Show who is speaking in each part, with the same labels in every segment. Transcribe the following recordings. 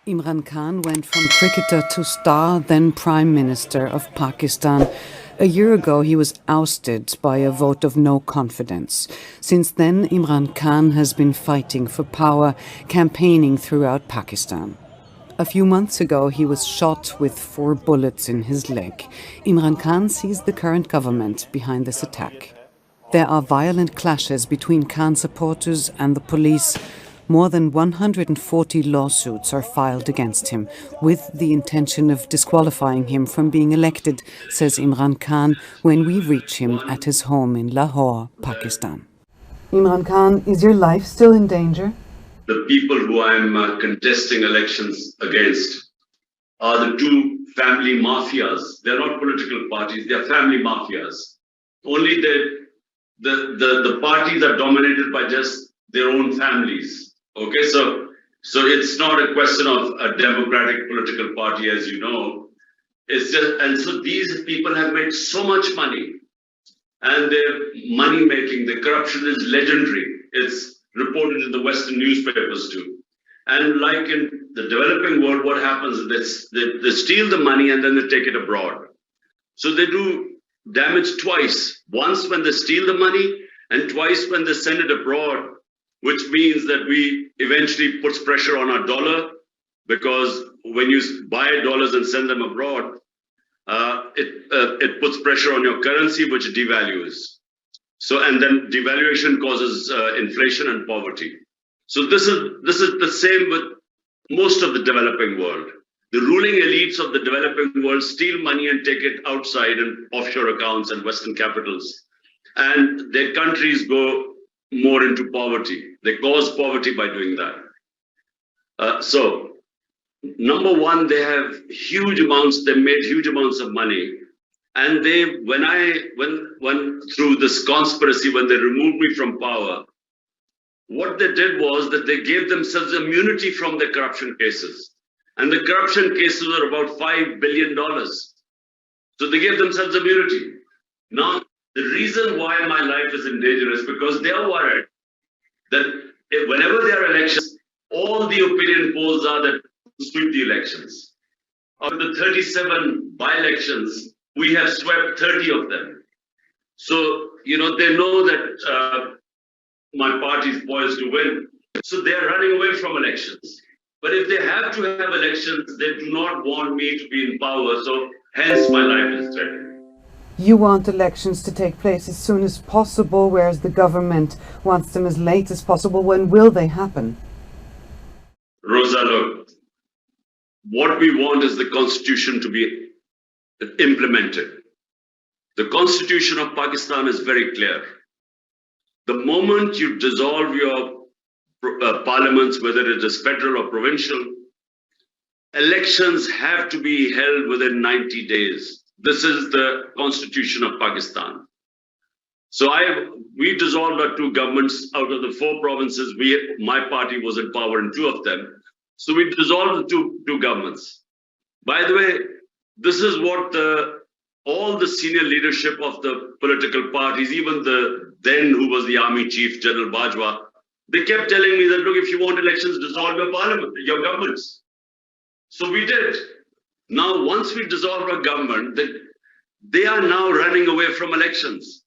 Speaker 1: Imran Khan went from cricketer to star, then Prime Minister of Pakistan. A year ago, he was ousted by a vote of no confidence. Since then, Imran Khan has been fighting for power, campaigning throughout Pakistan. A few months ago, he was shot with 4 bullets in his leg. Imran Khan sees the current government behind this attack. There are violent clashes between Khan supporters and the police. More than 140 lawsuits are filed against him, with the intention of disqualifying him from being elected, says Imran Khan when we reach him at his home in Lahore, Pakistan. Imran Khan, is your life still in danger?
Speaker 2: The people who I'm contesting elections against are the two family mafias. They're not political parties, they're family mafias. Only the parties are dominated by just their own families. Okay, so it's not a question of a democratic political party, as you know. It's just, and so these people have made so much money, and their money making, the corruption is legendary. It's reported in the Western newspapers too. And like in the developing world, what happens is they steal the money and then they take it abroad. So they do damage twice. Once when they steal the money, and twice when they send it abroad, which means that we eventually puts pressure on our dollar, because when you buy dollars and send them abroad, it puts pressure on your currency, which devalues. So, and then devaluation causes inflation and poverty. So this is the same with most of the developing world. The ruling elites of the developing world steal money and take it outside in offshore accounts and Western capitals, and their countries go more into poverty. They cause poverty by doing that. So, number one, they have huge amounts. They made huge amounts of money, and when through this conspiracy, when they removed me from power, what they did was that they gave themselves immunity from the corruption cases, and the corruption cases were about $5 billion. So they gave themselves immunity. Now, the reason why my life is in danger is because they are worried that whenever there are elections, all the opinion polls are that sweep the elections. Of the 37 by-elections, we have swept 30 of them. So, they know that my party is poised to win. So they are running away from elections. But if they have to have elections, they do not want me to be in power. So hence my life is threatened.
Speaker 1: You want elections to take place as soon as possible, whereas the government wants them as late as possible. When will they happen?
Speaker 2: Rosa, look, what we want is the constitution to be implemented. The constitution of Pakistan is very clear. The moment you dissolve your parliaments, whether it is federal or provincial, elections have to be held within 90 days. This is the constitution of Pakistan. So we dissolved our 2 governments. Out of the 4 provinces, my party was in power in 2 of them. So we dissolved the two governments. By the way, this is what all the senior leadership of the political parties, even who was the army chief, General Bajwa, they kept telling me that, look, if you want elections, dissolve your parliament, your governments. So we did. Now, once we dissolved our government, they are now running away from elections.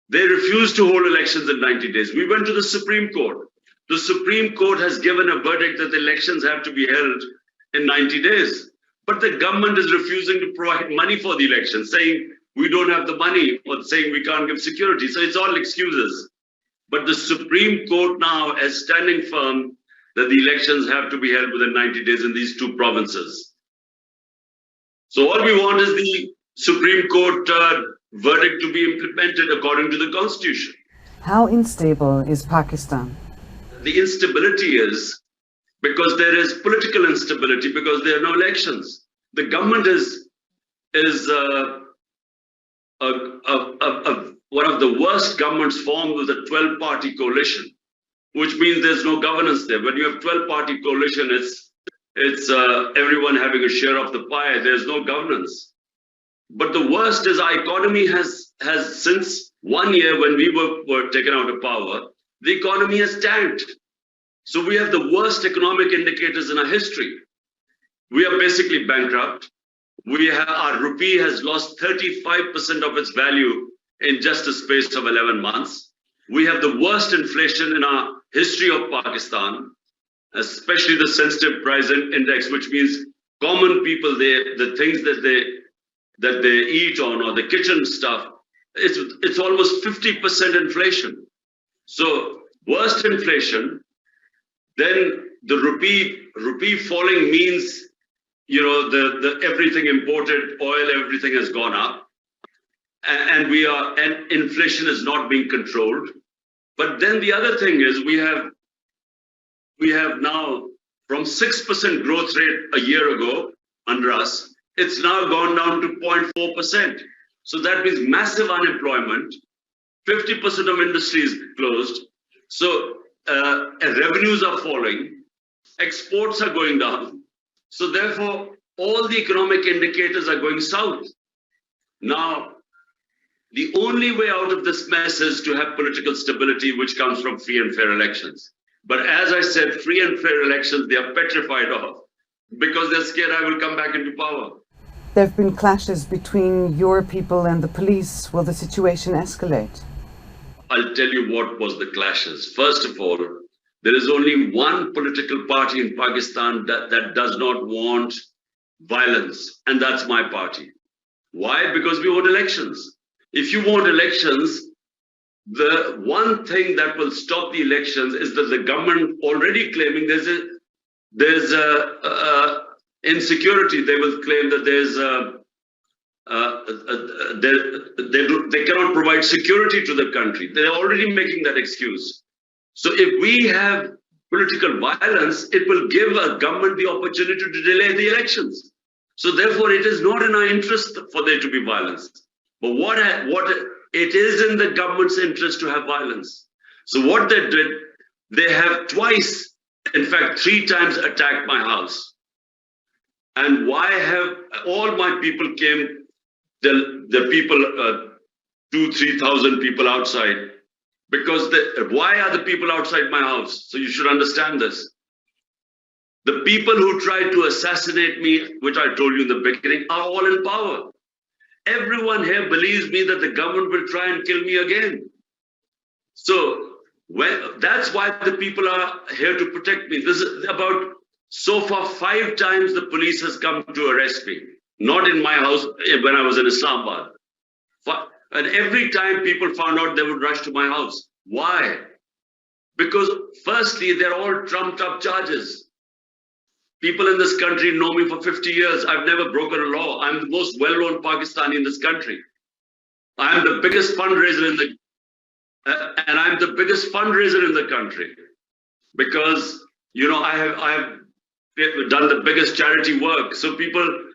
Speaker 2: They refuse to hold elections in 90 days. We went to the Supreme Court. The Supreme Court has given a verdict that the elections have to be held in 90 days. But the government is refusing to provide money for the elections, saying we don't have the money, or saying we can't give security. So it's all excuses. But the Supreme Court now is standing firm that the elections have to be held within 90 days in these 2 provinces. So all we want is the Supreme Court verdict to be implemented according to the Constitution.
Speaker 1: How unstable is Pakistan?
Speaker 2: The instability is because there is political instability, because there are no elections. The government is one of the worst governments formed with a 12-party coalition, which means there's no governance there. When you have 12-party coalition, it's everyone having a share of the pie. There's no governance. But the worst is our economy has since 1 year when we were taken out of power, the economy has tanked. So we have the worst economic indicators in our history. We are basically bankrupt. Our rupee has lost 35% of its value in just a space of 11 months. We have the worst inflation in our history of Pakistan, especially the sensitive price index, which means common people, the things that they eat on, or the kitchen stuff, it's almost 50% inflation. So worst inflation, then the rupee falling means, the everything imported, oil, everything has gone up, and inflation is not being controlled. But then the other thing is we have now, from 6% growth rate a year ago under us, it's now gone down to 0.4%. So that means massive unemployment. 50% of industry is closed. So revenues are falling, exports are going down. So therefore, all the economic indicators are going south. Now, the only way out of this mess is to have political stability, which comes from free and fair elections. But as I said, free and fair elections, they are petrified of, because they're scared I will come back into power.
Speaker 1: There have been clashes between your people and the police. Will the situation escalate?
Speaker 2: I'll tell you what was the clashes. First of all, there is only one political party in Pakistan that does not want violence, and that's my party. Why? Because we want elections. If you want elections, the one thing that will stop the elections is that the government already claiming there's insecurity. They will claim that they cannot provide security to the country. They're already making that excuse. So if we have political violence, it will give a government the opportunity to delay the elections. So therefore, it is not in our interest for there to be violence. But what it is in the government's interest to have violence. So what they did, they have twice, in fact, 3 times attacked my house. And why have all my people came, the people, 2,000-3,000 people outside? Because why are the people outside my house? So you should understand this. The people who tried to assassinate me, which I told you in the beginning, are all in power. Everyone here believes me that the government will try and kill me again. So that's why the people are here to protect me. This is about, so far, 5 times the police has come to arrest me. Not in my house when I was in Islamabad. And every time people found out, they would rush to my house. Why? Because firstly, they're all trumped up charges. People in this country know me for 50 years. I've never broken a law. I'm the most well-known Pakistani in this country. I'm the biggest fundraiser in the country, because I have done the biggest charity work. So the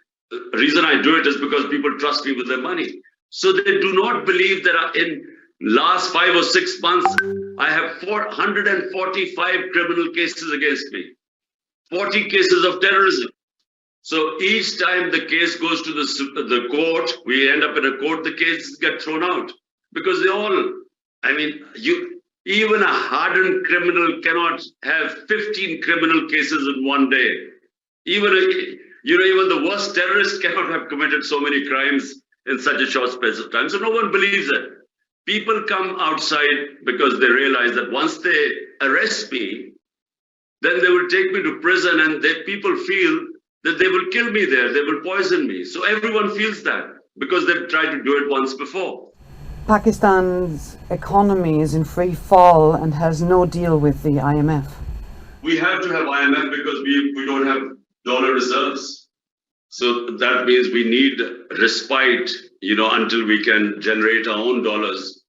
Speaker 2: reason I do it is because people trust me with their money. So they do not believe that in last 5 or 6 months, I have 445 criminal cases against me. 40 cases of terrorism. So each time the case goes to the court, we end up in a court, the cases get thrown out. Because even a hardened criminal cannot have 15 criminal cases in one day. Even the worst terrorist cannot have committed so many crimes in such a short space of time. So no one believes it. People come outside because they realize that once they arrest me, then they will take me to prison, and people feel that they will kill me there, they will poison me. So everyone feels that because they've tried to do it once before.
Speaker 1: Pakistan's economy is in free fall and has no deal with the IMF.
Speaker 2: We have to have IMF because we don't have dollar reserves. So that means we need respite, until we can generate our own dollars.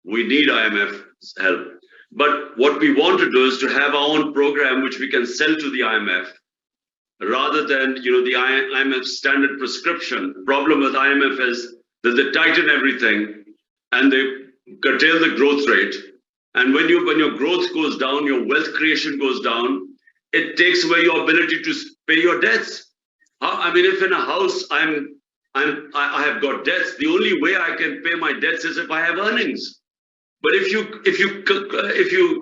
Speaker 2: We need IMF's help. But what we want to do is to have our own program which we can sell to the IMF, rather than the IMF standard prescription. Problem with IMF is that they tighten everything and they curtail the growth rate. And when your growth goes down, your wealth creation goes down, it takes away your ability to pay your debts. If in a house I have got debts, the only way I can pay my debts is if I have earnings. But if you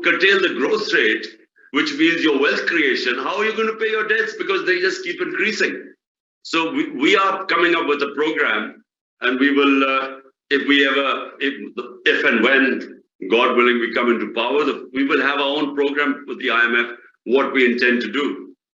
Speaker 2: curtail the growth rate, which means your wealth creation, how are you going to pay your debts? Because they just keep increasing. So we are coming up with a program, and we will, if and when, God willing, we come into power, we will have our own program with the IMF, what we intend to do.